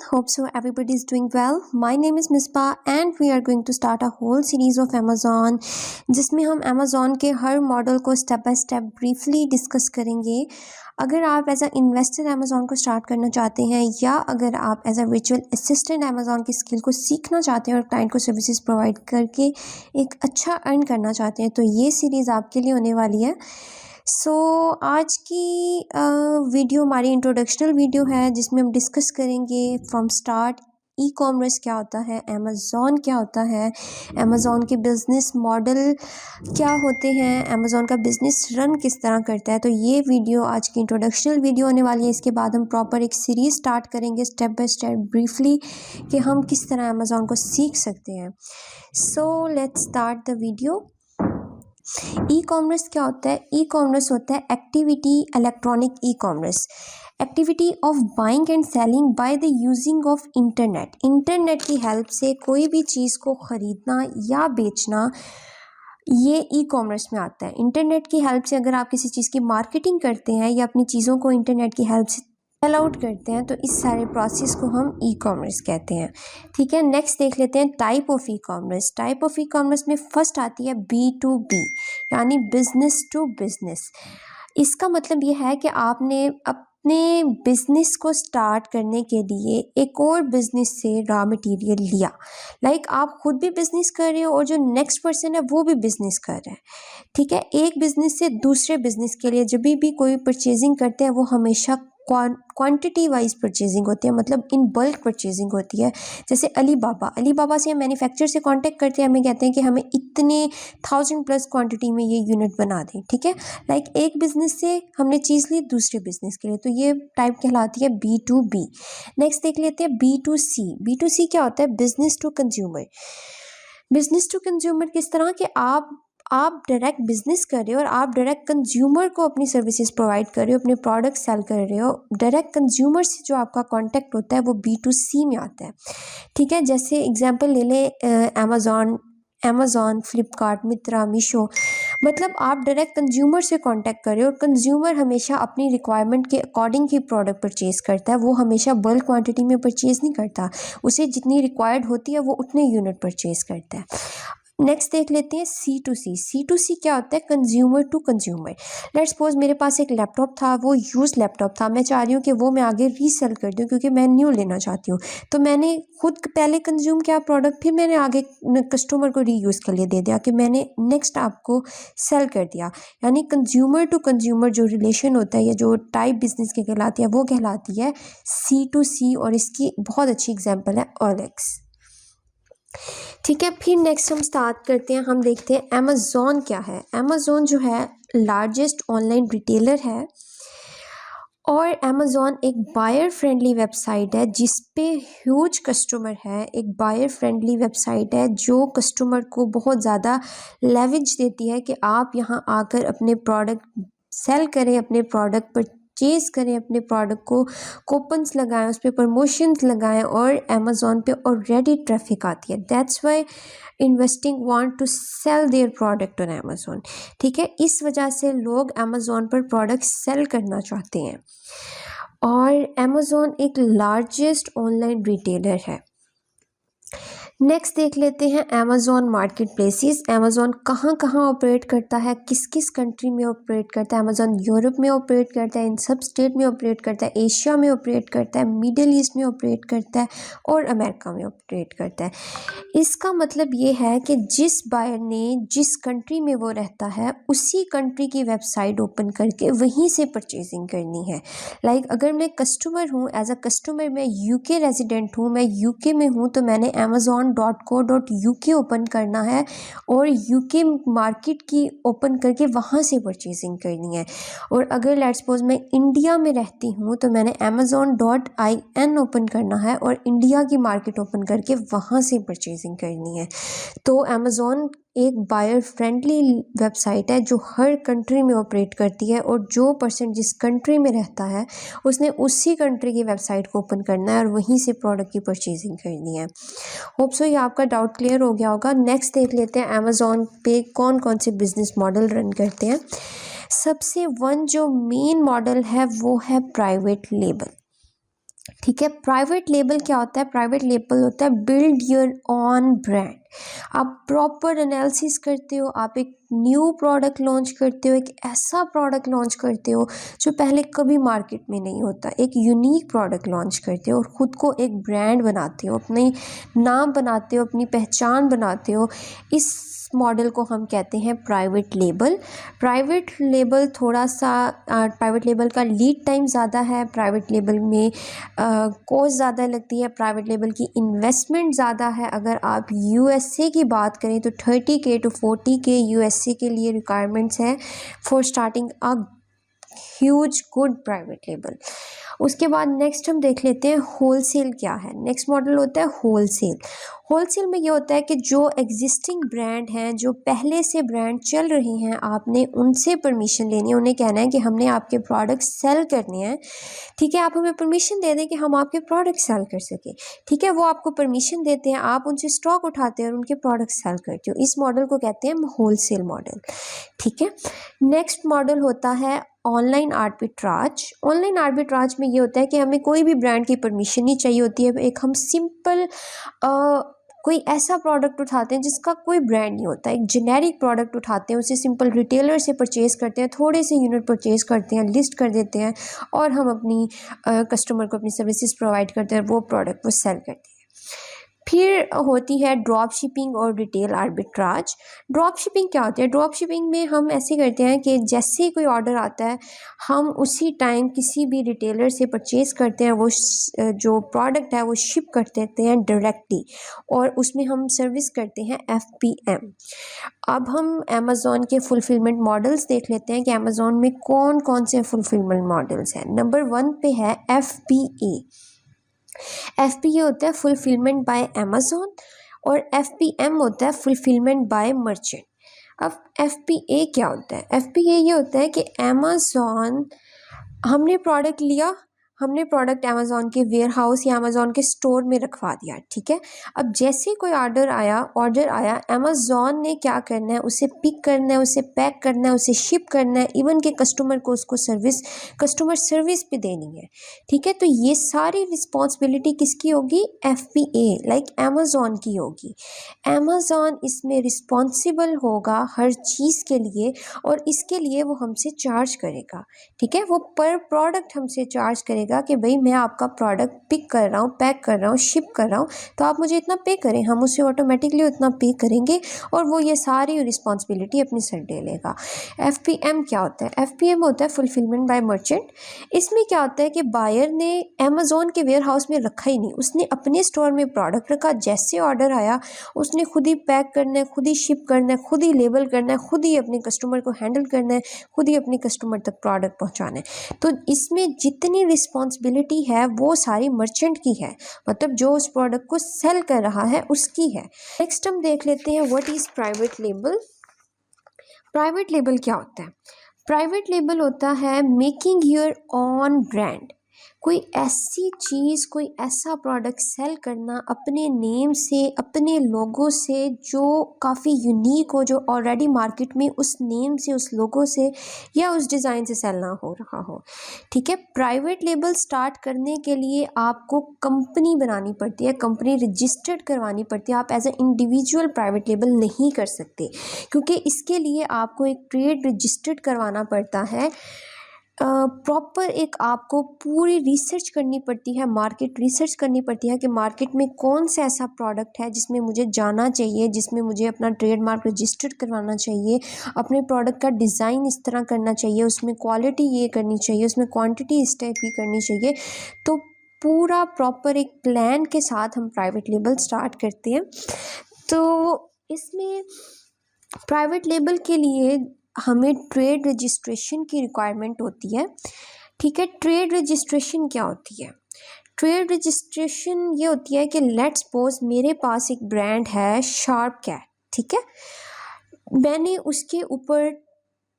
Hope so everybody is doing well. My name is Misbah and we are going to start a whole series of Amazon जिसमें हम Amazon के हर model को step by step briefly discuss करेंगे। अगर आप as a investor Amazon को start करना चाहते हैं या अगर आप as a virtual assistant Amazon की स्किल को सीखना चाहते हैं और क्लाइंट को सर्विसेज प्रोवाइड करके एक अच्छा अर्न करना चाहते हैं तो ये सीरीज़ आपके लिए होने वाली है। आज की वीडियो हमारी इंट्रोडक्शनल वीडियो है जिसमें हम डिस्कस करेंगे फ्रॉम स्टार्ट ई कॉमर्स क्या होता है, अमेज़ॉन क्या होता है, अमेज़ॉन के बिज़नेस मॉडल क्या होते हैं, अमेज़ॉन का बिज़नेस रन किस तरह करता है। तो ये वीडियो आज की इंट्रोडक्शनल वीडियो होने वाली है। इसके बाद हम प्रॉपर एक सीरीज़ स्टार्ट करेंगे स्टेप बाय स्टेप ब्रीफली कि हम किस तरह अमेज़ॉन को सीख सकते हैं। Let's start the video. E commerce क्या होता है? ई कॉमर्स होता है activity, electronic e commerce, activity of buying and selling by the using of internet. Internet की हेल्प से कोई भी चीज़ को ख़रीदना या बेचना ये ई कॉमर्स में आता है। इंटरनेट की हेल्प से अगर आप किसी चीज़ की मार्केटिंग करते हैं या अपनी चीज़ों को इंटरनेट की हेल्प से सेल आउट करते हैं तो इस सारे प्रोसेस को हम ई कॉमर्स कहते हैं। ठीक है, नेक्स्ट देख लेते हैं type of e commerce. Type of e commerce में फर्स्ट आती है B2B यानी बिजनेस टू बिजनेस। इसका मतलब ये है कि आपने अपने बिजनेस को स्टार्ट करने के लिए एक और बिजनेस से रॉ मटेरियल लिया। आप खुद भी बिजनेस कर रहे हो और जो नेक्स्ट पर्सन है वो भी बिजनेस कर रहा है। ठीक है, एक बिजनेस से दूसरे बिजनेस के लिए जब भी कोई परचेजिंग करते हैं वो हमेशा क्वांटिटी वाइज परचेजिंग होती है, मतलब इन बल्क परचेजिंग होती है। जैसे अली बाबा से हम मैन्युफैक्चर से कांटेक्ट करते हैं, हमें कहते हैं कि हमें इतने 1000+ क्वांटिटी में ये यूनिट बना दें। ठीक है, एक बिजनेस से हमने चीज़ ली दूसरे बिजनेस के लिए, तो ये टाइप कहलाती है B2B। नेक्स्ट देख लेते हैं B2C। B2C क्या होता है? Business to consumer. Business to consumer किस तरह के आप डायरेक्ट बिजनेस कर रहे हो और आप डायरेक्ट कंज्यूमर को अपनी सर्विसेज प्रोवाइड कर रहे हो, अपने प्रोडक्ट सेल कर रहे हो। डायरेक्ट कंज्यूमर से जो आपका कांटेक्ट होता है वो B2C में आता है। ठीक है, जैसे एग्जांपल ले लें अमेज़ॉन, फ्लिपकार्ट, मित्रा, मीशो। मतलब आप डायरेक्ट कंज्यूमर से कांटेक्ट कर रहे हो और कंज्यूमर हमेशा अपनी रिक्वायरमेंट के अकॉर्डिंग ही प्रोडक्ट परचेज करता है। वो हमेशा बल्क क्वांटिटी में परचेज नहीं करता, उसे जितनी रिक्वायर्ड होती है वो उतने यूनिट परचेज करता है। नेक्स्ट देख लेते हैं C2C। C2C क्या होता है? Consumer to consumer. Let's suppose मेरे पास एक लैपटॉप था, वो यूज लैपटॉप था, मैं चाह रही हूँ कि वो मैं आगे रीसेल कर दूँ क्योंकि मैं न्यू लेना चाहती हूँ। तो मैंने खुद पहले कंज्यूम किया प्रोडक्ट, फिर मैंने आगे कस्टमर को रीयूज़ के लिए दे दिया कि मैंने नेक्स्ट आपको सेल कर दिया। यानी कंज्यूमर टू कंज्यूमर जो रिलेशन होता है या जो टाइप बिजनेस की कहलाती है वो कहलाती है C2C और इसकी बहुत अच्छी एग्जाम्पल है OLX। ठीक है, फिर नेक्स्ट हम स्टार्ट करते हैं, हम देखते हैं अमेज़ॉन क्या है। अमेज़ॉन जो है लार्जेस्ट ऑनलाइन रिटेलर है और अमेज़ॉन एक बायर फ्रेंडली वेबसाइट है जिस पे ह्यूज कस्टमर है। एक बायर फ्रेंडली वेबसाइट है जो कस्टमर को बहुत ज़्यादा लेवरेज देती है कि आप यहाँ आकर अपने प्रोडक्ट सेल करें, अपने प्रोडक्ट परचेज करें, अपने प्रोडक्ट को कूपन्स लगाएं, उस पर प्रमोशंस लगाएं और अमेज़ॉन पे ऑलरेडी ट्रैफिक आती है। That's why investing want to sell their product on Amazon. ठीक है, इस वजह से लोग अमेज़ॉन पर प्रोडक्ट सेल करना चाहते हैं और अमेज़ॉन एक लार्जेस्ट ऑनलाइन रिटेलर है। नेक्स्ट देख लेते हैं अमेज़ॉन मार्केट प्लेसेस। अमेज़ॉन कहाँ कहाँ ऑपरेट करता है, किस किस कंट्री में ऑपरेट करता है। अमेज़ॉन यूरोप में ऑपरेट करता है, इन सब स्टेट में ऑपरेट करता है, एशिया में ऑपरेट करता है, मिडिल ईस्ट में ऑपरेट करता है और अमेरिका में ऑपरेट करता है। इसका मतलब ये है कि जिस बायर ने जिस कंट्री में वो रहता है उसी कंट्री की वेबसाइट ओपन करके वहीं से परचेजिंग करनी है। अगर मैं कस्टमर हूँ, एज अ कस्टमर मैं UK रेजिडेंट हूँ, मैं UK में हूँ, तो मैंने amazon.co.uk ओपन करना है और UK मार्केट की ओपन करके वहाँ से परचेजिंग करनी है। और अगर लेट्स सपोज मैं इंडिया में रहती हूँ तो मैंने amazon.in ओपन करना है और इंडिया की मार्केट ओपन करके वहाँ से परचेजिंग करनी है। तो अमेज़ॉन एक बायर फ्रेंडली वेबसाइट है जो हर कंट्री में ऑपरेट करती है और जो पर्सन जिस कंट्री में रहता है उसने उसी कंट्री की वेबसाइट को ओपन करना है और वहीं से प्रोडक्ट की परचेजिंग करनी है। होप सो ये आपका डाउट क्लियर हो गया होगा। नेक्स्ट देख लेते हैं अमेज़ॉन पे कौन कौन से बिजनेस मॉडल रन करते हैं। सबसे जो मेन मॉडल है वो है प्राइवेट लेबल। ठीक है। प्राइवेट लेबल क्या होता है? प्राइवेट लेबल होता है बिल्ड योर ऑन ब्रांड। आप प्रॉपर एनालिसिस करते हो, आप एक न्यू प्रोडक्ट लॉन्च करते हो, एक ऐसा प्रोडक्ट लॉन्च करते हो जो पहले कभी मार्केट में नहीं होता, एक यूनिक प्रोडक्ट लॉन्च करते हो और ख़ुद को एक ब्रांड बनाते हो, अपनी नाम बनाते हो, अपनी पहचान बनाते हो। इस मॉडल को हम कहते हैं प्राइवेट लेबल। प्राइवेट लेबल थोड़ा सा प्राइवेट लेबल का लीड टाइम ज़्यादा है, प्राइवेट लेबल में कॉस्ट ज़्यादा लगती है, प्राइवेट लेबल की इन्वेस्टमेंट ज़्यादा है। अगर आप यूएसए की बात करें तो 30K to 40K यूएसए के लिए रिक्वायरमेंट्स है for starting a huge good private label. उसके बाद नेक्स्ट हम देख लेते हैं होलसेल क्या है। नेक्स्ट मॉडल होता है होलसेल। होलसेल में ये होता है कि जो एग्जिस्टिंग ब्रांड हैं, जो पहले से ब्रांड चल रहे हैं, आपने उनसे परमिशन लेनी है, उन्हें कहना है कि हमने आपके प्रोडक्ट सेल करने हैं। ठीक है, आप हमें परमिशन दे दें कि हम आपके प्रोडक्ट सेल कर सकें। ठीक है, वो आपको परमिशन देते हैं, आप उनसे स्टॉक उठाते हैं और उनके प्रोडक्ट सेल करते हो। इस मॉडल को कहते हैं हम होलसेल मॉडल। ठीक है, नेक्स्ट मॉडल होता है ऑनलाइन आर्बिट्राज। ऑनलाइन आर्बिट्राज में ये होता है कि हमें कोई भी ब्रांड की परमिशन नहीं चाहिए होती है, एक हम सिंपल कोई ऐसा प्रोडक्ट उठाते हैं जिसका कोई ब्रांड नहीं होता, एक जेनेरिक प्रोडक्ट उठाते हैं, उसे सिंपल रिटेलर से परचेज़ करते हैं, थोड़े से यूनिट परचेज़ करते हैं, लिस्ट कर देते हैं और हम अपनी कस्टमर को अपनी सर्विसेज प्रोवाइड करते हैं और वो प्रोडक्ट वो सेल करते हैं। फिर होती है ड्रॉप शिपिंग और रिटेल आर्बिट्राज। ड्रॉप शिपिंग क्या होती है? ड्रॉप शिपिंग में हम ऐसे करते हैं कि जैसे ही कोई ऑर्डर आता है, हम उसी टाइम किसी भी रिटेलर से परचेज़ करते हैं, वो जो प्रोडक्ट है वो शिप कर देते हैं डायरेक्टली और उसमें हम सर्विस करते हैं FPM। अब हम अमेज़ॉन के फुलफिलमेंट मॉडल्स देख लेते हैं कि अमेज़ॉन में कौन कौन से फुलफिलमेंट मॉडल्स हैं। नंबर 1 पे है FBA। FBA होता है फुलफिलमेंट बाय अमेज़ॉन और FPM होता है फुलफिलमेंट बाय मर्चेंट। अब FBA क्या होता है? FBA ये होता है कि अमेज़ॉन, हमने प्रोडक्ट लिया, हमने प्रोडक्ट अमेज़ॉन के वेयर हाउस या अमेज़ॉन के स्टोर में रखवा दिया। ठीक है, अब जैसे कोई ऑर्डर आया अमेज़ॉन ने क्या करना है, उसे पिक करना है, उसे पैक करना है, उसे शिप करना है, इवन के कस्टमर को उसको कस्टमर सर्विस भी देनी है। ठीक है, तो ये सारी रिस्पॉन्सिबिलिटी किसकी होगी? FBA लाइक अमेज़ॉन की होगी। अमेज़ॉन इसमें रिस्पॉन्सिबल होगा हर चीज़ के लिए और इसके लिए वो हमसे चार्ज करेगा। ठीक है, वो पर प्रोडक्ट हमसे चार्ज करेगा कि भाई मैं आपका प्रोडक्ट पिक कर रहा हूँ, पैक कर रहा हूँ, शिप कर रहा हूँ, तो आप मुझे इतना पे करें। हम उसे ऑटोमेटिकली उतना पे करेंगे और वो ये सारी रिस्पॉन्सिबिलिटी अपनी सर ले लेगा। FPM क्या होता है? FPM होता है फुलफिलमेंट बाय मर्चेंट। इसमें क्या होता है कि बायर ने अमेज़ॉन के वेयर हाउस में रखा ही नहीं, उसने अपने स्टोर में प्रोडक्ट रखा, जैसे ऑर्डर आया उसने खुद ही पैक करना है, खुद ही शिप करना है, खुद ही लेबल करना है, खुद ही अपने कस्टमर को हैंडल करना है, खुद ही अपने कस्टमर तक प्रोडक्ट पहुंचाना है। तो इसमें जितनी रिस्पॉन्सिबिलिटी है वो सारी मर्चेंट की है, मतलब जो उस प्रोडक्ट को सेल कर रहा है उसकी है। नेक्स्ट हम देख लेते हैं what is private label. Private label क्या होता है? प्राइवेट लेबल होता है मेकिंग योर ऑन ब्रांड। कोई ऐसी चीज़, कोई ऐसा प्रोडक्ट सेल करना अपने नेम से, अपने लोगो से, जो काफ़ी यूनिक हो, जो ऑलरेडी मार्केट में उस नेम से, उस लोगो से या उस डिज़ाइन से सेल ना हो रहा हो। ठीक है, प्राइवेट लेबल स्टार्ट करने के लिए आपको कंपनी बनानी पड़ती है, कंपनी रजिस्टर्ड करवानी पड़ती है। आप as a individual private label नहीं कर सकते, क्योंकि इसके लिए आपको एक ट्रेड रजिस्टर्ड करवाना पड़ता है। प्रॉपर एक आपको पूरी रिसर्च करनी पड़ती है, मार्केट रिसर्च करनी पड़ती है कि मार्केट में कौन सा ऐसा प्रोडक्ट है जिसमें मुझे जाना चाहिए, जिसमें मुझे अपना ट्रेडमार्क रजिस्टर्ड करवाना चाहिए, अपने प्रोडक्ट का डिज़ाइन इस तरह करना चाहिए, उसमें क्वालिटी ये करनी चाहिए, उसमें क्वांटिटी इस टाइप की करनी चाहिए। तो पूरा प्रॉपर एक प्लान के साथ हम प्राइवेट लेबल स्टार्ट करते हैं। तो इसमें प्राइवेट लेबल के लिए हमें ट्रेड रजिस्ट्रेशन की रिक्वायरमेंट होती है। ठीक है, ट्रेड रजिस्ट्रेशन क्या होती है? ट्रेड रजिस्ट्रेशन ये होती है कि लेट्स सपोज मेरे पास एक ब्रांड है शार्प कैट। ठीक है, मैंने उसके ऊपर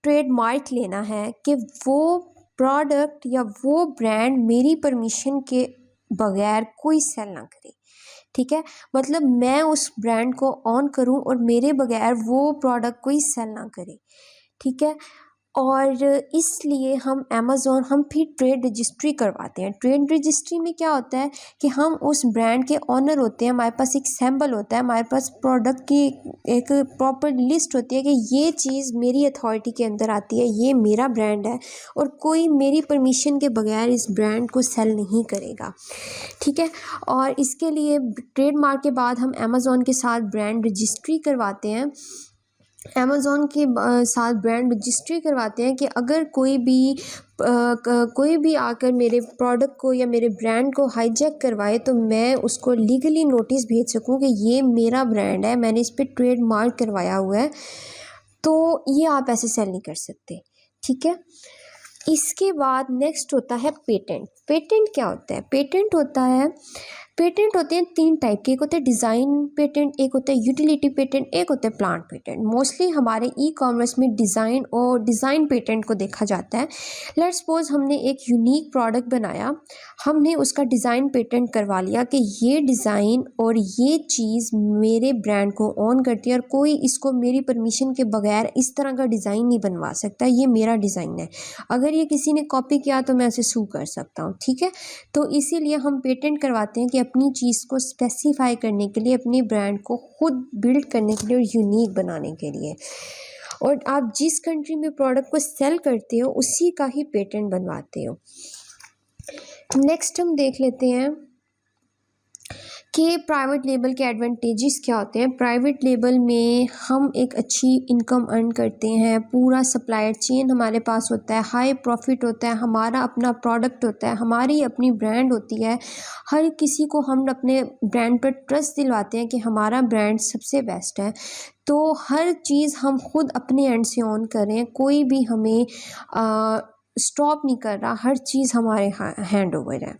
ट्रेडमार्क लेना है कि वो प्रोडक्ट या वो ब्रांड मेरी परमिशन के बगैर कोई सेल ना करे। ठीक है, मतलब मैं उस ब्रांड को ऑन करूं और मेरे बगैर वो प्रोडक्ट कोई सेल ना करे। ठीक है, और इसलिए हम अमेज़न हम फिर ट्रेड रजिस्ट्री करवाते हैं। ट्रेड रजिस्ट्री में क्या होता है कि हम उस ब्रांड के ओनर होते हैं, हमारे पास एक सैंपल होता है, हमारे पास प्रोडक्ट की एक प्रॉपर लिस्ट होती है कि ये चीज़ मेरी अथॉरिटी के अंदर आती है, ये मेरा ब्रांड है और कोई मेरी परमिशन के बगैर इस ब्रांड को सेल नहीं करेगा, ठीक है। और इसके लिए ट्रेडमार्क के बाद हम अमेज़न के साथ ब्रांड रजिस्ट्री करवाते हैं। अमेज़न के साथ ब्रांड रजिस्ट्री करवाते हैं कि अगर कोई भी आकर मेरे प्रोडक्ट को या मेरे ब्रांड को हाईजैक करवाए तो मैं उसको लीगली नोटिस भेज सकूं कि ये मेरा ब्रांड है, मैंने इस पर ट्रेड मार्क करवाया हुआ है, तो ये आप ऐसे सेल नहीं कर सकते, ठीक है। इसके बाद नेक्स्ट होता है पेटेंट। पेटेंट क्या होता है? पेटेंट होते हैं 3 टाइप के। एक होता है डिज़ाइन पेटेंट, एक होता है यूटिलिटी पेटेंट, एक होता है प्लांट पेटेंट। मोस्टली हमारे ई कॉमर्स में डिज़ाइन पेटेंट को देखा जाता है। लेट्स सपोज हमने एक यूनिक प्रोडक्ट बनाया, हमने उसका डिज़ाइन पेटेंट करवा लिया कि ये डिज़ाइन और ये चीज़ मेरे ब्रांड को ऑन करती है और कोई इसको मेरी परमिशन के बगैर इस तरह का डिज़ाइन नहीं बनवा सकता, ये मेरा डिज़ाइन है, अगर ये किसी ने कॉपी किया तो मैं उसे सू कर सकता हूँ, ठीक है। तो इसीलिए हम पेटेंट करवाते हैं कि अपनी चीज़ को स्पेसिफाई करने के लिए, अपने ब्रांड को खुद बिल्ड करने के लिए और यूनिक बनाने के लिए। और आप जिस कंट्री में प्रोडक्ट को सेल करते हो उसी का ही पेटेंट बनवाते हो। नेक्स्ट हम देख लेते हैं कि प्राइवेट लेबल के एडवांटेजेस क्या होते हैं। प्राइवेट लेबल में हम एक अच्छी इनकम अर्न करते हैं, पूरा सप्लायर चेन हमारे पास होता है, हाई प्रॉफिट होता है, हमारा अपना प्रोडक्ट होता है, हमारी अपनी ब्रांड होती है, हर किसी को हम अपने ब्रांड पर ट्रस्ट दिलवाते हैं कि हमारा ब्रांड सबसे बेस्ट है। तो हर चीज़ हम खुद अपने एंड से ऑन कर रहे हैं, कोई भी हमें स्टॉप नहीं कर रहा, हर चीज़ हमारे हैंड ओवर है।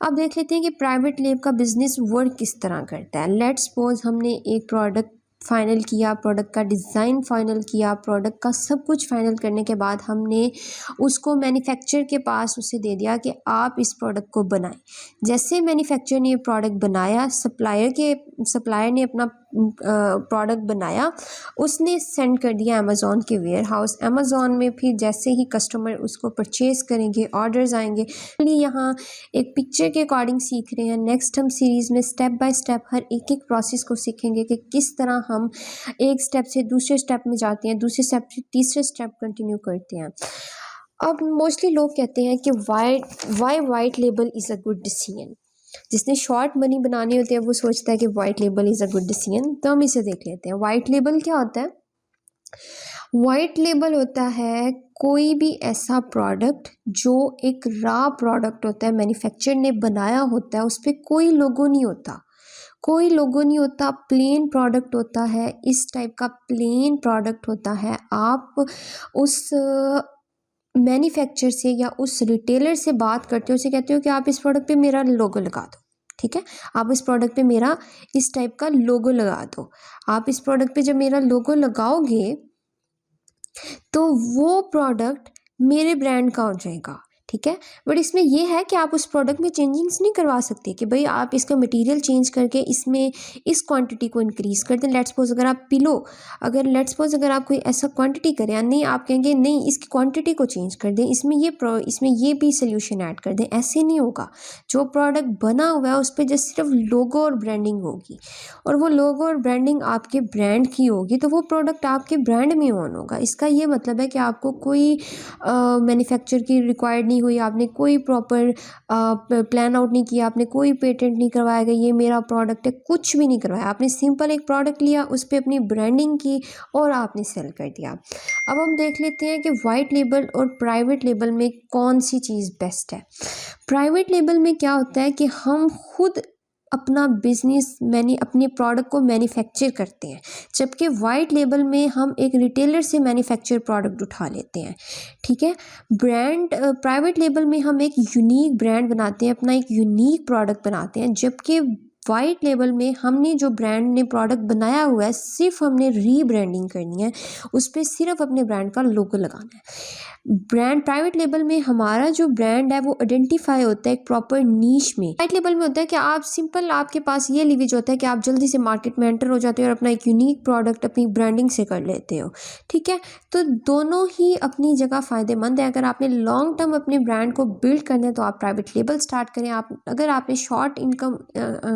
अब देख लेते हैं कि प्राइवेट लेब का बिजनेस वर्क किस तरह करता है। लेट्स सपोज हमने एक प्रोडक्ट फाइनल किया, प्रोडक्ट का डिज़ाइन फाइनल किया, प्रोडक्ट का सब कुछ फाइनल करने के बाद हमने उसको मैन्युफैक्चरर के पास उसे दे दिया कि आप इस प्रोडक्ट को बनाएं। जैसे मैन्युफैक्चरर ने ये प्रोडक्ट बनाया, सप्लायर ने अपना प्रोडक्ट बनाया, उसने सेंड कर दिया अमेज़न के वेयर हाउस। अमेज़न में फिर जैसे ही कस्टमर उसको परचेज़ करेंगे, ऑर्डर्स आएंगे। यहाँ एक पिक्चर के अकॉर्डिंग सीख रहे हैं। नेक्स्ट हम सीरीज़ में स्टेप बाय स्टेप हर एक प्रोसेस को सीखेंगे कि किस तरह हम एक स्टेप से दूसरे स्टेप में जाते हैं, दूसरे स्टेप से तीसरे स्टेप कंटिन्यू करते हैं। अब मोस्टली लोग कहते हैं कि why white label is a good decision. जिसने शॉर्ट मनी बनानी होती है वो सोचता है कि white label is a good decision. तो हम इसे देख लेते हैं। वाइट लेबल क्या होता है? वाइट लेबल होता है कोई भी ऐसा प्रोडक्ट जो एक रॉ प्रोडक्ट होता है, मैन्युफैक्चरर ने बनाया होता है, उस पर कोई लोगो नहीं होता, प्लेन प्रोडक्ट होता है। इस टाइप का प्लेन प्रोडक्ट होता है। आप उस मैन्युफैक्चरर से या उस रिटेलर से बात करते हो, उसे कहते हो कि आप इस प्रोडक्ट पे मेरा लोगो लगा दो, ठीक है, आप इस प्रोडक्ट पे मेरा इस टाइप का लोगो लगा दो। आप इस प्रोडक्ट पे जब मेरा लोगो लगाओगे तो वो प्रोडक्ट मेरे ब्रांड का हो जाएगा, ठीक है। बट इसमें ये है कि आप उस प्रोडक्ट में चेंजिंग्स नहीं करवा सकते कि भाई आप इसका मटेरियल चेंज करके इसमें इस क्वांटिटी को इंक्रीज़ कर दें। लेट्स सपोज अगर आप कोई ऐसा क्वांटिटी करें, या नहीं आप कहेंगे नहीं इसकी क्वांटिटी को चेंज कर दें, इसमें ये भी सोल्यूशन ऐड कर दें, ऐसे नहीं होगा। जो प्रोडक्ट बना हुआ है उस पर जस्ट सिर्फ लोगो और ब्रांडिंग होगी, और वो लोगो और ब्रांडिंग आपके ब्रांड की होगी, तो वो प्रोडक्ट आपके ब्रांड में ऑन होगा। इसका ये मतलब है कि आपको कोई मैन्युफैक्चर की रिक्वायर्ड नहीं हुई, आपने कोई प्रॉपर प्लान आउट नहीं किया, आपने कोई पेटेंट नहीं करवाया कि ये मेरा प्रोडक्ट है, कुछ भी नहीं करवाया। आपने सिंपल एक प्रोडक्ट लिया, उस पर अपनी ब्रांडिंग की और आपने सेल कर दिया। अब हम देख लेते हैं कि वाइट लेबल और प्राइवेट लेबल में कौन सी चीज़ बेस्ट है। प्राइवेट लेबल में क्या होता है कि हम खुद अपना अपने प्रोडक्ट को मैन्युफैक्चर करते हैं, जबकि वाइट लेबल में हम एक रिटेलर से मैन्युफैक्चर प्रोडक्ट उठा लेते हैं, ठीक है। प्राइवेट लेबल में हम एक यूनिक ब्रांड बनाते हैं, अपना एक यूनिक प्रोडक्ट बनाते हैं, जबकि वाइट लेबल में हमने जो ब्रांड ने प्रोडक्ट बनाया हुआ है सिर्फ हमने रीब्रांडिंग करनी है, उस पर सिर्फ अपने ब्रांड का लोगो लगाना है। ब्रांड प्राइवेट लेबल में हमारा जो ब्रांड है वो आइडेंटिफाई होता है एक प्रॉपर नीश में। वाइट लेबल में होता है कि आप सिंपल, आपके पास ये लीवेज होता है कि आप जल्दी से मार्केट में एंटर हो जाते हो और अपना एक यूनिक प्रोडक्ट अपनी ब्रांडिंग से कर लेते हो, ठीक है। तो दोनों ही अपनी जगह फ़ायदेमंद है। अगर आपने लॉन्ग टर्म अपने ब्रांड को बिल्ड करना है तो आप प्राइवेट लेबल स्टार्ट करें, अगर आपने शॉर्ट इनकम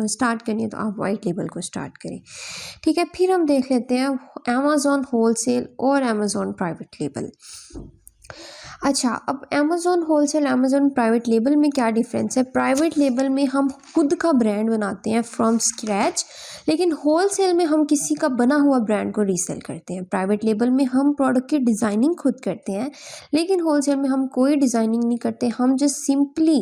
स्टार्ट करनी है तो आप वाइट लेबल को स्टार्ट करें, ठीक है। फिर हम देख लेते हैं अमेज़ॉन होलसेल और अमेज़ॉन प्राइवेट लेबल। अच्छा, अब Amazon wholesale Amazon private label में क्या डिफरेंस है? प्राइवेट लेबल में हम खुद का ब्रांड बनाते हैं फ्रॉम स्क्रैच, लेकिन होलसेल में हम किसी का बना हुआ ब्रांड को रीसेल करते हैं। प्राइवेट लेबल में हम प्रोडक्ट की डिज़ाइनिंग खुद करते हैं, लेकिन होलसेल में हम कोई डिज़ाइनिंग नहीं करते। हम जस्ट सिंपली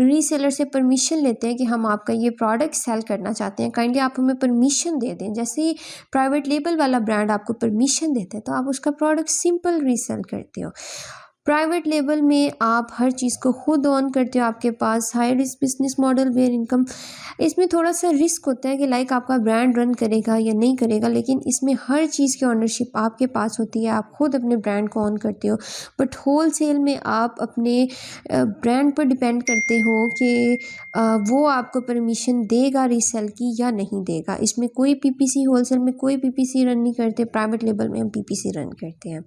रीसेलर से परमिशन लेते हैं कि हम आपका ये प्रोडक्ट सेल करना चाहते हैं, काइंडली आप हमें परमिशन दे दें। जैसे ही प्राइवेट लेबल वाला ब्रांड आपको परमिशन देते हैं तो आप उसका प्रोडक्ट सिंपल रीसेल करते हो। प्राइवेट लेबल में आप हर चीज़ को खुद ऑन करते हो, आपके पास high risk business model where income. इसमें थोड़ा सा रिस्क होता है कि लाइक आपका ब्रांड रन करेगा या नहीं करेगा, लेकिन इसमें हर चीज़ की ऑनरशिप आपके पास होती है, आप खुद अपने ब्रांड को ऑन करते हो। बट होलसेल में आप अपने ब्रांड पर डिपेंड करते हो कि वो आपको परमिशन देगा रीसेल की या नहीं देगा। इसमें कोई पीपीसी, होलसेल में कोई पीपीसी रन नहीं करते, प्राइवेट लेबल में हम पीपीसी रन करते हैं,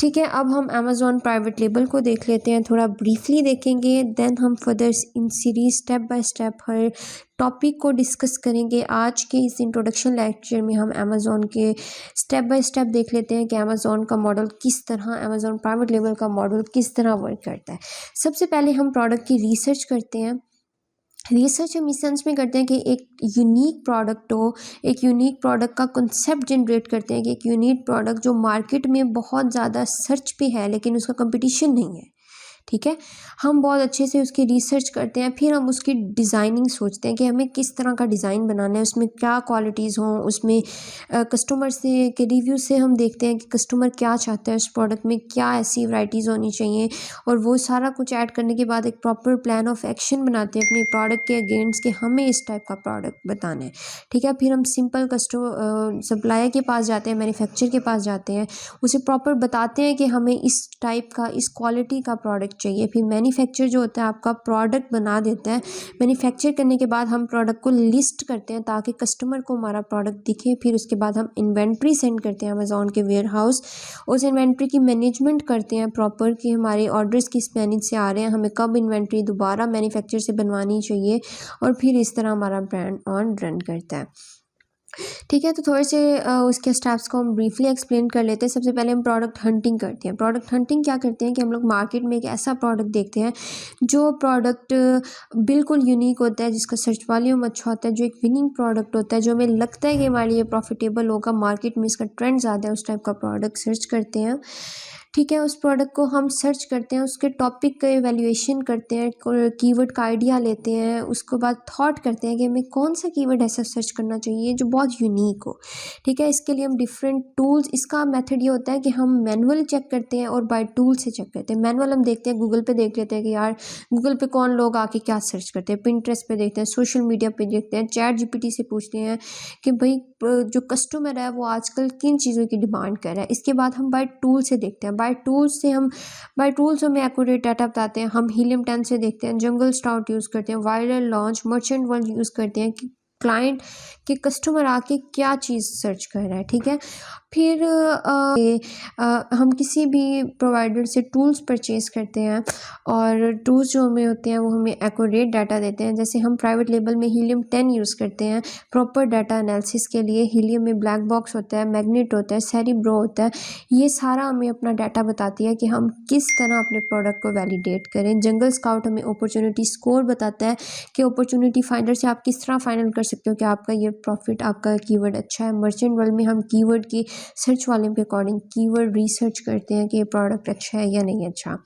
ठीक है। अब हम अमेज़ॉन प्राइवेट लेबल को देख लेते हैं, थोड़ा ब्रीफली देखेंगे, देन हम further in series step by step her topic को डिस्कस करेंगे। आज के इस इंट्रोडक्शन लेक्चर में हम अमेज़ॉन के स्टेप बाय स्टेप देख लेते हैं कि अमेज़ॉन का मॉडल किस तरह, अमेज़ॉन प्राइवेट लेबल का मॉडल किस तरह वर्क करता है। सबसे पहले हम प्रोडक्ट की रिसर्च करते हैं। रिसर्च हम इस सेंस में करते हैं कि एक यूनिक प्रोडक्ट हो, एक यूनिक प्रोडक्ट का कंसेप्ट जनरेट करते हैं कि एक यूनिक प्रोडक्ट जो मार्केट में बहुत ज़्यादा सर्च पे है लेकिन उसका कंपटीशन नहीं है, ठीक है। हम बहुत अच्छे से उसकी रिसर्च करते हैं, फिर हम उसकी डिज़ाइनिंग सोचते हैं कि हमें किस तरह का डिज़ाइन बनाना है, उसमें क्या क्वालिटीज़ हों, उसमें कस्टमर से के रिव्यू से हम देखते हैं कि कस्टमर क्या चाहता है, उस प्रोडक्ट में क्या ऐसी वैराइटीज़ होनी चाहिए, और वो सारा कुछ ऐड करने के बाद एक प्रॉपर प्लान ऑफ एक्शन बनाते हैं अपने प्रोडक्ट के अगेंस्ट कि हमें इस टाइप का प्रोडक्ट बताना है, ठीक है। फिर हम सिंपल कस्टमर सप्लायर के पास जाते हैं, मैन्युफैक्चर के पास जाते हैं, उसे प्रॉपर बताते हैं कि हमें इस टाइप का, इस क्वालिटी का प्रोडक्ट चाहिए। फिर मैन्युफैक्चर जो होता है आपका प्रोडक्ट बना देता है। मैन्युफैक्चर करने के बाद हम प्रोडक्ट को लिस्ट करते हैं ताकि कस्टमर को हमारा प्रोडक्ट दिखे। फिर उसके बाद हम इन्वेंट्री सेंड करते हैं अमेज़ॉन के वेयर हाउस, उस इन्वेंट्री की मैनेजमेंट करते हैं प्रॉपर कि हमारे ऑर्डर्स किस मैनेज से आ रहे हैं, हमें कब इन्वेंट्री दोबारा मैन्युफैक्चर से बनवानी चाहिए, और फिर इस तरह हमारा ब्रांड ऑन रन करता है, ठीक है। तो थोड़े से उसके स्टेप्स को हम ब्रीफली एक्सप्लेन कर लेते हैं। सबसे पहले हम प्रोडक्ट हंटिंग करते हैं। प्रोडक्ट हंटिंग क्या करते हैं कि हम लोग मार्केट में एक ऐसा प्रोडक्ट देखते हैं जो प्रोडक्ट बिल्कुल यूनिक होता है, जिसका सर्च वॉल्यूम अच्छा होता है, जो एक विनिंग प्रोडक्ट होता है, जो हमें लगता है कि हमारे लिए प्रॉफिटेबल होगा, मार्केट में इसका ट्रेंड ज़्यादा है, उस टाइप का प्रोडक्ट सर्च करते हैं, ठीक है। उस प्रोडक्ट को हम सर्च करते हैं, उसके टॉपिक का एवेल्यूएशन करते हैं, कीवर्ड का आइडिया लेते हैं, उसके बाद थॉट करते हैं कि हमें कौन सा कीवर्ड ऐसा सर्च करना चाहिए जो बहुत यूनिक हो, ठीक है। इसके लिए हम डिफरेंट टूल्स, इसका मेथड ये होता है कि हम मैनुअल चेक करते हैं और बाय टूल से चेक करते हैं। मैनुअल हम देखते हैं, गूगल पे देख लेते हैं कि यार गूगल पे कौन लोग आके क्या सर्च करते हैं, पिंटरेस्ट पे देखते हैं, सोशल मीडिया पे देखते हैं, चैट जीपीटी से पूछते हैं कि भाई जो कस्टमर है वो आजकल किन चीज़ों की डिमांड कर रहा है। इसके बाद हम बाय टूल से देखते हैं, बाय टूल्स हमें एक्यूरेट डाटा बताते हैं। हम हीलियम 10 से देखते हैं, जंगल स्टाउट यूज़ करते हैं, viral launch, merchant world use करते हैं कि क्लाइंट के कस्टमर आके क्या चीज़ सर्च कर रहा है, ठीक है। फिर हम किसी भी प्रोवाइडर से टूल्स परचेज़ करते हैं और टूल्स जो हमें होते हैं वो हमें एक्यूरेट डाटा देते हैं। जैसे हम प्राइवेट लेबल में हीलियम 10 यूज़ करते हैं प्रॉपर डाटा एनालिसिस के लिए। हीलियम में ब्लैक बॉक्स होता है, मैग्नेट होता है, सेरिब्रो होता है, ये सारा हमें अपना डाटा बताती है कि हम किस तरह अपने प्रोडक्ट को वैलिडेट करें। जंगल स्काउट हमें अपॉर्चुनिटी स्कोर बताता है कि अपॉर्चुनिटी फाइंडर से आप किस तरह फाइनल कर सकते हो कि आपका ये प्रॉफिट, आपका कीवर्ड अच्छा है। मर्चेंट वर्ल्ड में हम कीवर्ड की सर्च वॉल्यूम के अकॉर्डिंग कीवर्ड रिसर्च करते हैं कि ये प्रोडक्ट अच्छा है या नहीं अच्छा।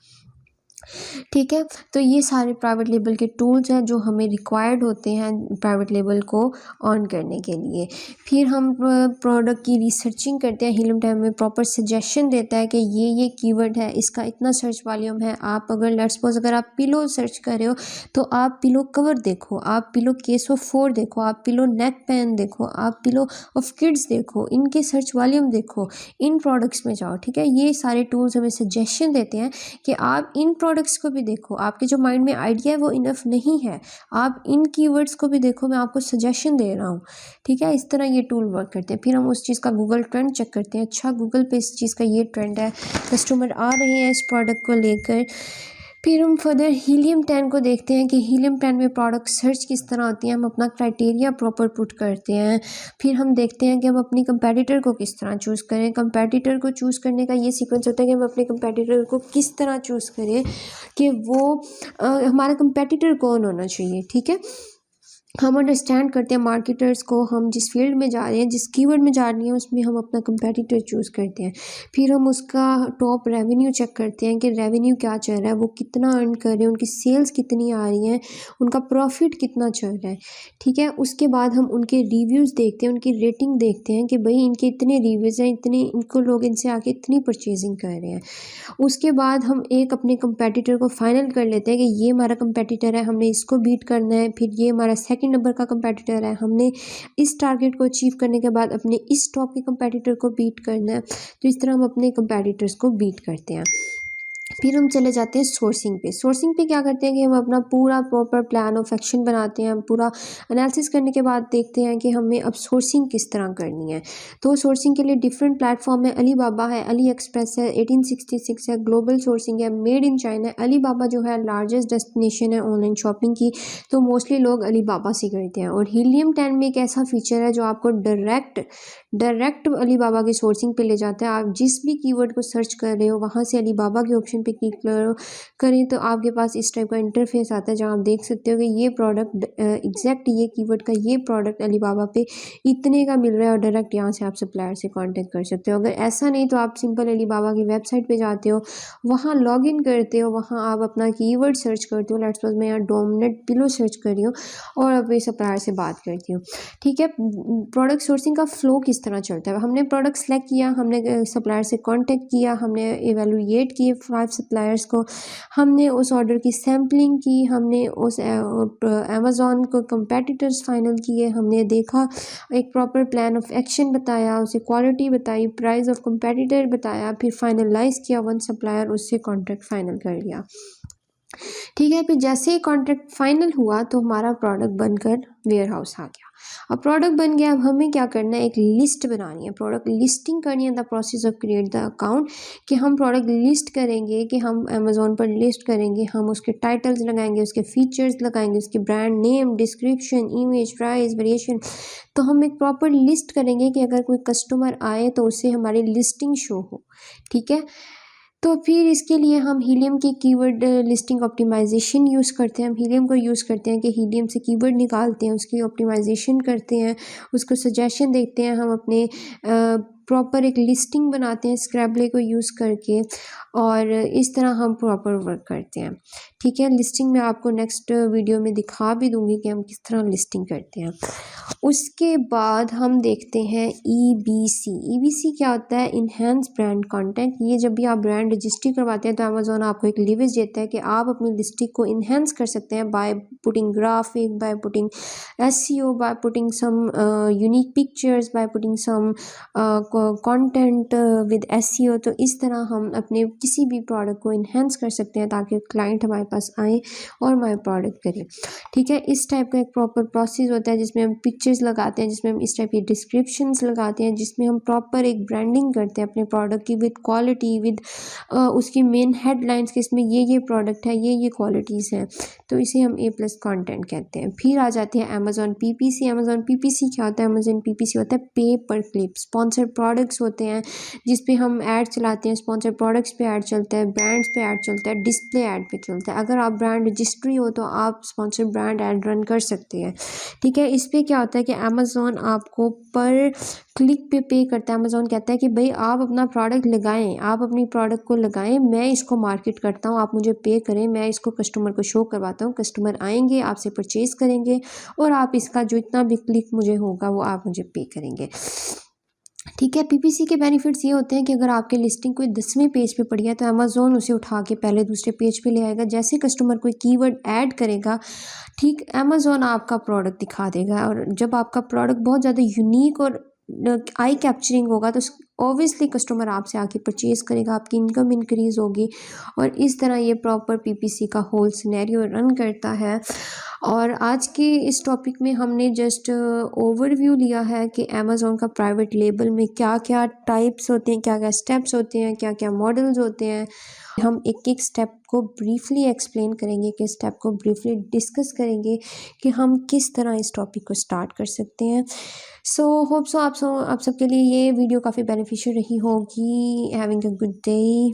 ठीक है, तो ये सारे प्राइवेट लेबल के टूल्स हैं जो हमें रिक्वायर्ड होते हैं प्राइवेट लेबल को ऑन करने के लिए। फिर हम प्रोडक्ट की रिसर्चिंग करते हैं। हीलियम टैब में प्रॉपर सजेशन देता है कि ये कीवर्ड है, इसका इतना सर्च वॉल्यूम है। आप अगर लेट्स सपोज अगर आप पिलो सर्च कर रहे हो तो आप पिलो कवर देखो, आप पिलो केस ऑफ 4 देखो, आप पिलो नेक पेन देखो, आप पिलो ऑफ किड्स देखो, इनके सर्च वॉल्यूम देखो, इन प्रोडक्ट्स में जाओ। ठीक है, ये सारे टूल्स हमें सजेशन देते हैं कि आप इन प्रोडक्ट्स को भी देखो। आपके जो माइंड में आइडिया है वो इनफ नहीं है, आप इन कीवर्ड्स को भी देखो, मैं आपको सजेशन दे रहा हूँ। ठीक है, इस तरह ये टूल वर्क करते हैं। फिर हम उस चीज़ का गूगल ट्रेंड चेक करते हैं। अच्छा, गूगल पे इस चीज़ का ये ट्रेंड है, कस्टमर आ रहे हैं इस प्रोडक्ट को लेकर। फिर हम फर्दर हीलियम 10 को देखते हैं कि हीलियम 10 में प्रोडक्ट सर्च किस तरह होती है। हम अपना क्राइटेरिया प्रॉपर पुट करते हैं। फिर हम देखते हैं कि हम अपनी कंपैटिटर को किस तरह चूज़ करें। कंपैटिटर को चूज़ करने का ये सीक्वेंस होता है कि हम अपने कंपैटिटर को किस तरह चूज़ करें कि वो हमारा कंपैटिटर कौन होना चाहिए। ठीक है, हम अंडरस्टैंड करते हैं मार्केटर्स को, हम जिस फील्ड में जा रहे हैं, जिस कीवर्ड में जा रही हैं, उसमें हम अपना कंपैटिटर चूज़ करते हैं। फिर हम उसका टॉप रेवेन्यू चेक करते हैं कि रेवेन्यू क्या चल रहा है, वो कितना अर्न कर रहे हैं, उनकी सेल्स कितनी आ रही हैं, उनका प्रॉफिट कितना चल रहा है। ठीक है, उसके बाद हम उनके रिव्यूज़ देखते हैं, उनकी रेटिंग देखते हैं कि भाई इनके इतने रिव्यूज़ हैं, इतने इनको लोग इनसे आके इतनी परचेजिंग कर रहे हैं। उसके बाद हम एक अपने कंपैटिटर को फाइनल कर लेते हैं कि ये हमारा कंपैटिटर है, हमने इसको बीट करना है। फिर ये हमारा सेकंड नंबर का कंपैटिटर है, हमने इस टारगेट को अचीव करने के बाद अपने इस टॉप के कंपैटिटर को बीट करना है। तो इस तरह हम अपने कंपैटिटर्स को बीट करते हैं। फिर हम चले जाते हैं सोर्सिंग पे। सोर्सिंग पे क्या करते हैं कि हम अपना पूरा प्रॉपर प्लान ऑफ एक्शन बनाते हैं। पूरा एनालिसिस करने के बाद देखते हैं कि हमें अब सोर्सिंग किस तरह करनी है। तो सोर्सिंग के लिए डिफरेंट प्लेटफॉर्म है, अली बाबा है, अली एक्सप्रेस है, 1866 है, ग्लोबल सोर्सिंग है, मेड इन चाइना है। अली बाबा जो है लार्जेस्ट डेस्टिनेशन है ऑनलाइन शॉपिंग की, तो मोस्टली लोग अली बाबा से करते हैं। और हीलियम 10 में एक ऐसा फीचर है जो आपको डायरेक्ट अली बाबा की सोर्सिंग पे ले जाता है। आप जिस भी कीवर्ड को सर्च कर रहे हो वहाँ से अली बाबा के ऑप्शन पे क्लिक करें तो आपके पास इस टाइप का इंटरफेस आता है जहाँ आप देख सकते हो कि ये प्रोडक्ट एग्जैक्ट ये कीवर्ड का ये प्रोडक्ट अली बाबा पे इतने का मिल रहा है और डायरेक्ट यहाँ से आप सप्लायर से कांटेक्ट कर सकते हो। अगर ऐसा नहीं तो आप सिंपल अली बाबा की वेबसाइट पे जाते हो, वहाँ लॉग इन करते हो, वहाँ आप अपना कीवर्ड सर्च करते हो। लेट्स सपोज मैं यहाँ डोमिनेट पिलो सर्च कर रही हूँ और अभी सप्लायर से बात करती हूँ। ठीक है, प्रोडक्ट सोर्सिंग का फ्लो किस तरह चलता है। हमने प्रोडक्ट सेलेक्ट किया, हमने सप्लायर से कांटेक्ट किया, हमने एवेलुएट किए 5 सप्लायर्स को, हमने उस ऑर्डर की सैम्पलिंग की, हमने उस अमेज़ॉन को कंपेटिटर्स फाइनल किए, हमने देखा, एक प्रॉपर प्लान ऑफ एक्शन बताया, उसे क्वालिटी बताई, प्राइस ऑफ कंपेटिटर बताया, फिर फाइनलाइज किया, वन सप्लायर उससे कॉन्ट्रैक्ट फाइनल कर लिया। ठीक है, फिर जैसे ही कॉन्ट्रैक्ट फाइनल हुआ तो हमारा प्रोडक्ट बनकर वेयर हाउस आ गया। अब प्रोडक्ट बन गया, अब हमें क्या करना है, एक लिस्ट बनानी है, प्रोडक्ट लिस्टिंग करनी है। The process of create the account, कि हम प्रोडक्ट लिस्ट करेंगे, कि हम अमेज़ॉन पर लिस्ट करेंगे, हम उसके टाइटल्स लगाएंगे, उसके फीचर्स लगाएंगे, उसके brand name, description, image, price, variation. तो हम एक प्रॉपर लिस्ट करेंगे कि अगर कोई कस्टमर आए तो उसे हमारी लिस्टिंग शो हो। ठीक है, तो फिर इसके लिए हम हीलियम के कीवर्ड लिस्टिंग ऑप्टिमाइजेशन यूज़ करते हैं। हम हीलियम को यूज़ करते हैं कि हीलियम से कीवर्ड निकालते हैं, उसकी ऑप्टिमाइजेशन करते हैं, उसको सजेशन देखते हैं। हम अपने प्रॉपर एक लिस्टिंग बनाते हैं स्क्रैबले को यूज़ करके, और इस तरह हम प्रॉपर वर्क करते हैं। ठीक है, लिस्टिंग मैं आपको नेक्स्ट वीडियो में दिखा भी दूंगी कि हम किस तरह लिस्टिंग करते हैं। उसके बाद हम देखते हैं EBC। EBC क्या होता है, इन्हेंस ब्रांड कंटेंट। ये जब भी आप ब्रांड रजिस्ट्री करवाते हैं तो अमेज़ॉन आपको एक लिवरेज देता है कि आप अपनी लिस्टिंग को इन्हेंस कर सकते हैं by putting graphic, by putting SEO, by putting some unique pictures, by putting some content with SEO। तो इस तरह हम अपने किसी भी प्रोडक्ट को इन्हेंस कर सकते हैं ताकि क्लाइंट हमारे पास आए और हमारे प्रोडक्ट करें। ठीक है, इस टाइप का एक प्रॉपर प्रोसेस होता है जिसमें हम पिक्चर्स लगाते हैं, जिसमें हम इस टाइप की डिस्क्रिप्शंस लगाते हैं, जिसमें हम प्रॉपर एक ब्रांडिंग करते हैं अपने प्रोडक्ट की विद क्वालिटी, विद उसकी मेन हेडलाइंस कि इसमें ये प्रोडक्ट है, ये क्वालिटीज़ हैं। तो इसे हम A+ कंटेंट कहते हैं। फिर आ जाते हैं अमेज़ॉन PPC। अमेज़ॉन PPC क्या होता है, अमेज़ॉन PPC होता है पे पर क्लिक, स्पॉन्सर्ड प्रोडक्ट्स होते हैं जिस पे हम ऐड चलाते हैं, स्पॉन्सर्ड प्रोडक्ट्स पे ऐड चलता है, ब्रांड्स पे ऐड चलता है, डिस्प्ले ऐड पे चलता है। अगर आप ब्रांड रजिस्ट्री हो तो आप स्पॉन्सर्ड ब्रांड ऐड रन कर सकते हैं, ठीक है। इस पर क्या होता है कि अमेज़ॉन आपको पर क्लिक पे करता है। अमेज़ॉन कहता है कि भाई आप अपना प्रोडक्ट लगाएं, आप अपनी प्रोडक्ट को लगाएं, मैं इसको मार्केट करता हूँ, आप मुझे पे करें, मैं इसको कस्टमर को शो करवाता हूँ, कस्टमर आएंगे, आपसे परचेज़ करेंगे और आप इसका जो इतना भी क्लिक मुझे होगा वो आप मुझे पे करेंगे, ठीक है। पीपीसी के बेनिफिट्स ये होते हैं कि अगर आपकी लिस्टिंग कोई 10वें पेज पे पड़ी है तो अमेज़ॉन उसे उठा के पहले दूसरे पेज पे ले आएगा। जैसे कस्टमर कोई कीवर्ड ऐड करेगा, ठीक, अमेज़ॉन आपका प्रोडक्ट दिखा देगा। और जब आपका प्रोडक्ट बहुत ज़्यादा यूनिक और आई कैप्चरिंग होगा तो ऑब्वियसली कस्टमर आपसे आके परचेज़ करेगा, आपकी इनकम इंक्रीज़ होगी और इस तरह ये प्रॉपर पीपीसी का होल सिनेरियो रन करता है। और आज के इस टॉपिक में हमने जस्ट ओवरव्यू लिया है कि अमेज़ॉन का प्राइवेट लेबल में क्या क्या टाइप्स होते हैं, क्या क्या स्टेप्स होते हैं, क्या क्या मॉडल्स होते हैं। हम एक एक स्टेप को ब्रीफली एक्सप्लेन करेंगे, कि स्टेप को ब्रीफली डिस्कस करेंगे कि हम किस तरह इस टॉपिक को स्टार्ट कर सकते हैं। सो होप सो आप सबके लिए ये वीडियो काफ़ी बेनिफिशियल रही होगी। Having a good day.